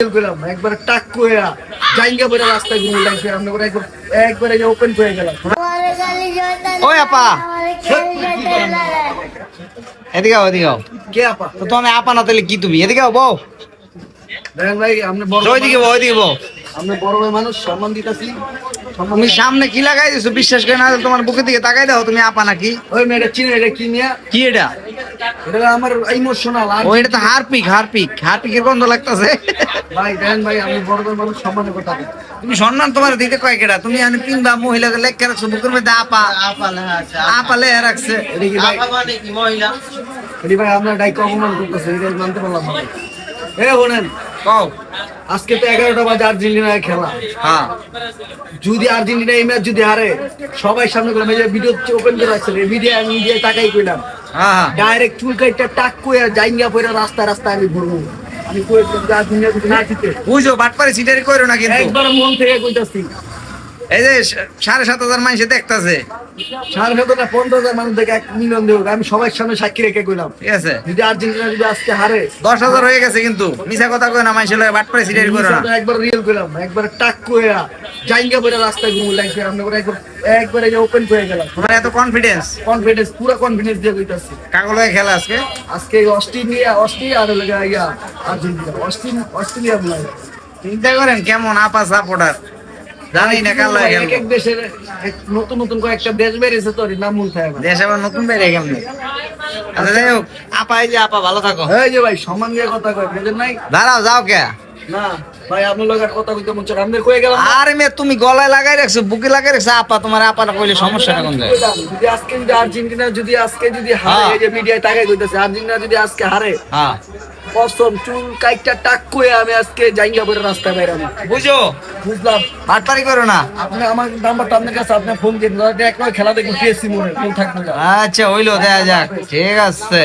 একবার টাক করে জাইঙ্গা পরে রাস্তায় ঘুরে লাগছে আমরা করে একবারে ওপেন হয়ে গেলাম। ওই আপা এদিকে আও, এদিকে আও। কে আপা? তো তুমি আপা না তাহলে কি তুমি? এদিকে আও বউ। দেখেন ভাই আপনি বড় ওইদিকে বউ, ওইদিকে বউ। আপনি বড় ভাই মানুষ, সম্মান দিতেছি। তুমি সামনে কি লাগাই দিছো? বিশ্বাস করে না তোমার বুকের দিকে তাকাই দাও, তুমি আপা নাকি? ওই মেয়েটা চিনে, এটা কি নিয়ে? কি এটা? এটা আমার ইমোশনাল। আর ও এটা তো হারপিক, হারপিক, হারপিকের গন্ধ লাগতেছে। ভাই দেখেন ভাই আপনি বড় ভাই মানুষ, সম্মানের কথা বলেন। তুমি সম্মান তোমার দিতে কয় কেডা? তুমি আমি পিন্দা মহিলাকে লেখা রাখছো বুকের মধ্যে আপা, আপা লেখা রাখছে। এটা কি ভাই? এটি ভাই আপনার ডাইকে অপমান করতেছে, এটা মানতে পারলাম না। বলেন কও। আজকে তো 11টা বাজে আর্জেন্টিনায় খেলা। হ্যাঁ যদি আর্জেন্টিনা এই ম্যাচ যদি হারে, সবাই সামনে করলাম, এই যে ভিডিও ওপেন করে রাখছেন, এই ভিডিও আমি মিডিয়ায় তাকাই কইলাম, হ্যাঁ ডাইরেক্ট চুল কাইটা টাক কইয়া জাইঙ্গা পয়রা রাস্তা রাস্তা আমি ঘুরবো। আমি কইছিলাম যে আর্জেন্টিনা যদি না জিতে, বুঝো বাটপারে সিটারি কইরো না কিন্তু। একবার মন থেকে কইতাছি। এই যে 7,500 মানুষ দেখতাছে, 7,500 50,000 মানুষ দেখে 1 মিলিয়ন দেব, আমি সবার সামনে সাক্ষী রেখে কইলাম ঠিক আছে? যদি আর্জেন্টিনা যদি আজকে হারে, 10,000 হয়ে গেছে কিন্তু মিছা কথা কই না, মানুষের লগে বাটপারে সিটারি কইরো না। একবার রিয়েল কইলাম, একবার টাক কইয়া জাইঙ্গা পয়রা রাস্তায় ঘুরবো লাগছে আমরা করে একবারে ওপেন হয়ে গেলাম। তোমার এত কনফিডেন্স? কনফিডেন্স, পুরো কনফিডেন্স দিয়ে কইতাছি। কাগল হয়ে খেলা আজকে। আজকে অস্ট্রেলিয়া আর হলো ইয়া আর্জেন্টিনা, অস্ট্রেলিয়া বলে চিন্তা করেন কেমন আপা সাপোর্টার, জানি না কাল হয়ে গেল। এক এক দেশের নতুন নতুন কয়েকটা দেশ বেরিয়েছে, তো নাম মূল থাকে না। দেশ আবার নতুন বেড়ে গেল। আচ্ছা যাই হোক, আপা এই যে আপা ভালো থাকো। এই যে ভাই সম্মান দিয়ে কথা কয়, বুঝেন নাই? দাঁড়াও, যাও কে? না ভাই আপনার লগে আর কথা কইতে মন চায়, আমাদের কয়ে গেলাম। আরে মে তুমি গলায় লাগাই রাখছো, বুকে লাগাই রাখছো আপা, তোমার আপাটা কইলে সমস্যাটা কোন যায়? যদি আজকে যদি আর্জেন্টিনা যদি আজকে যদি হারে, এই যে মিডিয়ায় তাকাই কইতাছে আর্জেন্টিনা যদি আজকে হারে, হ্যাঁ কসম চুল কাইটা টাক কইয়া আমি আজকে জাইঙ্গা পরে রাস্তায় বাইরাম। বুঝো, বুঝলাম। বাটপারি করো না। আপনি আমার নাম্বারটা আপনার কাছে, আপনি ফোন দিন, একবার খেলা দেখুন, পিএসসি মোড়ে কোন থাকবে। আচ্ছা হইলো, দেখা যাক, ঠিক আছে।